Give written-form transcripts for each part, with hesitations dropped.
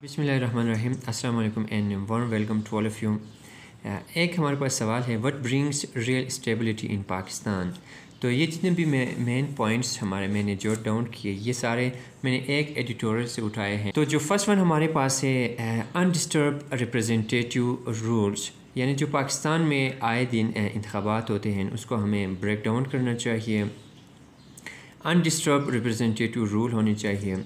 बिस्मिल्लाहिर्रहमानिर्रहीम, अस्सलाम वालेकुम and warm welcome to all of you. एक हमारे पास सवाल है, what brings real stability in Pakistan. तो ये जितने भी मेन पॉइंट्स मैंने जॉट डाउन किए, ये सारे मैंने एक एडिटोरियल से उठाए हैं। तो जो फर्स्ट वन हमारे पास है, अनडिस्टर्ब रिप्रेजेंटेटिव रूल्स, यानी जो पाकिस्तान में आए दिन इंतखाबात होते हैं उसको हमें ब्रेक डाउन करना चाहिए। अनडिस्टर्ब रिप्रेजेंटेटिव रूल होनी चाहिए।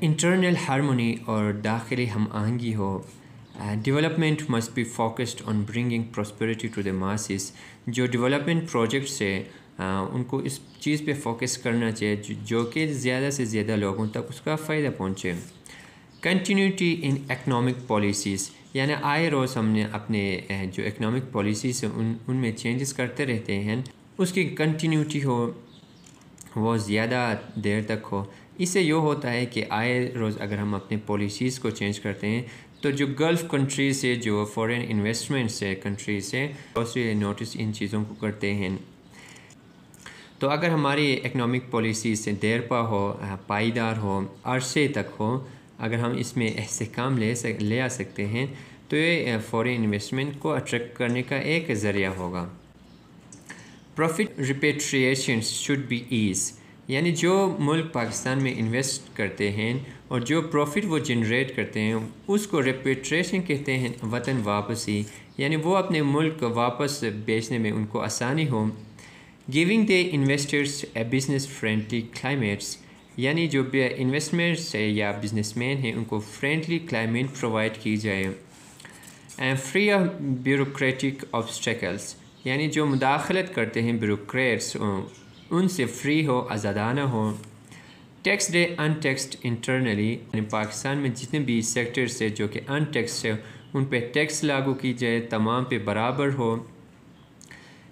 इंटरनल हारमोनी और दाखिली हम आहंगी हो। Development must be focused on bringing prosperity to the masses. जो डेवलपमेंट प्रोजेक्ट्स है उनको इस चीज़ पे फोकस करना चाहिए जो कि ज़्यादा से ज़्यादा लोगों तक उसका फ़ायदा पहुँचे। कंटिन्यूटी इन इकनॉमिक पॉलिसीज़, यानी आए रोज़ हमने अपने जो इकनॉमिक पॉलिसीज़ हैं उनमें चेंजेस करते रहते हैं, उसकी कंटिन्यूटी हो, वो ज़्यादा देर तक हो। इससे ये होता है कि आए रोज़ अगर हम अपने पॉलिसीज़ को चेंज करते हैं तो जो गल्फ़ कंट्रीज़ से, जो फॉरेन इन्वेस्टमेंट से कंट्रीज़ से ऑस्ट्रेलिया नोटिस इन चीज़ों को करते हैं। तो अगर हमारी इकनॉमिक पॉलिसी से देर पा हो, पाईदार हो, अरसे तक हो, अगर हम इसमें इस्तेहकाम ले आ सकते हैं तो ये फॉरेन इन्वेस्टमेंट को अट्रैक्ट करने का एक ज़रिया होगा। Profit repatriation should be ease, यानी जो मुल्क पाकिस्तान में इन्वेस्ट करते हैं और जो प्रॉफिट वो जनरेट करते हैं उसको रिपेट्रिएशन कहते हैं, वतन वापसी, यानी वो अपने मुल्क वापस बेचने में उनको आसानी हो। Giving the investors A business friendly climates, यानी जो इन्वेस्टमेंट्स है या बिजनेसमैन हैं उनको फ्रेंडली क्लाइमेट प्रोवाइड की जाए। And free of bureaucratic obstacles, यानी जो मुदाखलत करते हैं ब्यूरोक्रेट्स उनसे फ्री हो, आज़ादाना हो। टैक्स डे अनटैक्सड इंटरनली, यानी पाकिस्तान में जितने भी सेक्टर्स है जो कि अनटैक्सड है उन पे टैक्स लागू की जाए, तमाम पे बराबर हो।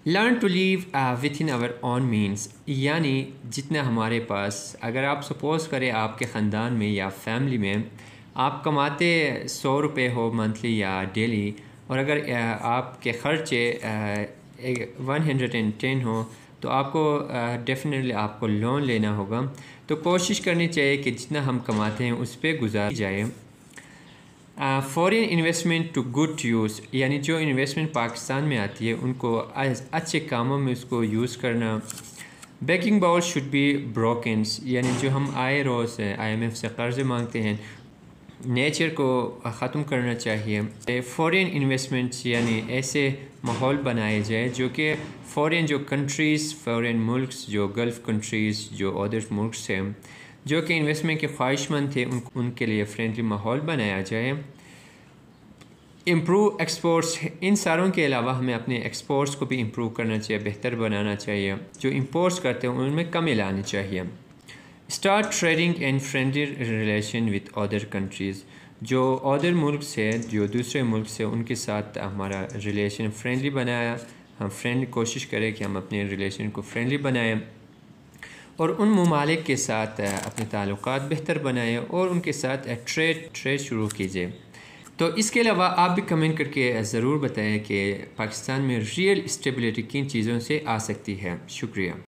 Learn to live within our own means, यानी जितना हमारे पास, अगर आप सपोज़ करें आपके ख़ानदान में या फैमिली में आप कमाते 100 रुपये हो मंथली या डेली, और अगर आपके ख़र्चे 110 हो तो आपको डेफिनेटली आपको लोन लेना होगा। तो कोशिश करनी चाहिए कि जितना हम कमाते हैं उस पर गुजारी जाए। Foreign investment to good use, यानी जो इन्वेस्टमेंट पाकिस्तान में आती है उनको अच्छे कामों में उसको यूज़ करना। Begging bowl should be broken, यानी जो हम आए रोज़ IMF से कर्ज़ मांगते हैं नेचर को ख़त्म करना चाहिए। फॉरेन इन्वेस्टमेंट्स, यानी ऐसे माहौल बनाए जाए जो कि फॉरेन जो कंट्रीज़, फॉरेन मुल्क्स, जो गल्फ़ कंट्रीज़, जो अदर मुल्क्स हैं जो कि इन्वेस्टमेंट के ख्वाहिशमंद थे उनके लिए फ्रेंडली माहौल बनाया जाए। इम्प्रूव एक्सपोर्ट्स, इन सारों के अलावा हमें अपने एक्सपोर्ट्स को भी इम्प्रूव करना चाहिए, बेहतर बनाना चाहिए। जो इम्पोर्ट्स करते हैं उनमें कमी लानी चाहिए। Start trading and friendly relation with other countries, जो अदर मुल्क से, जो दूसरे मुल्क से, उनके साथ हमारा रिलेशन फ्रेंडली बनाया, हम फ्रेंडली कोशिश करें कि हम अपने रिलेशन को फ्रेंडली बनाएं और उन ममालिक के साथ अपने ताल्लुकात बेहतर बनाएं और उनके साथ ट्रेड शुरू कीजिए। तो इसके अलावा आप भी कमेंट करके ज़रूर बताएं कि पाकिस्तान में रियल स्टेबिलिटी किन चीज़ों से आ सकती है। शुक्रिया।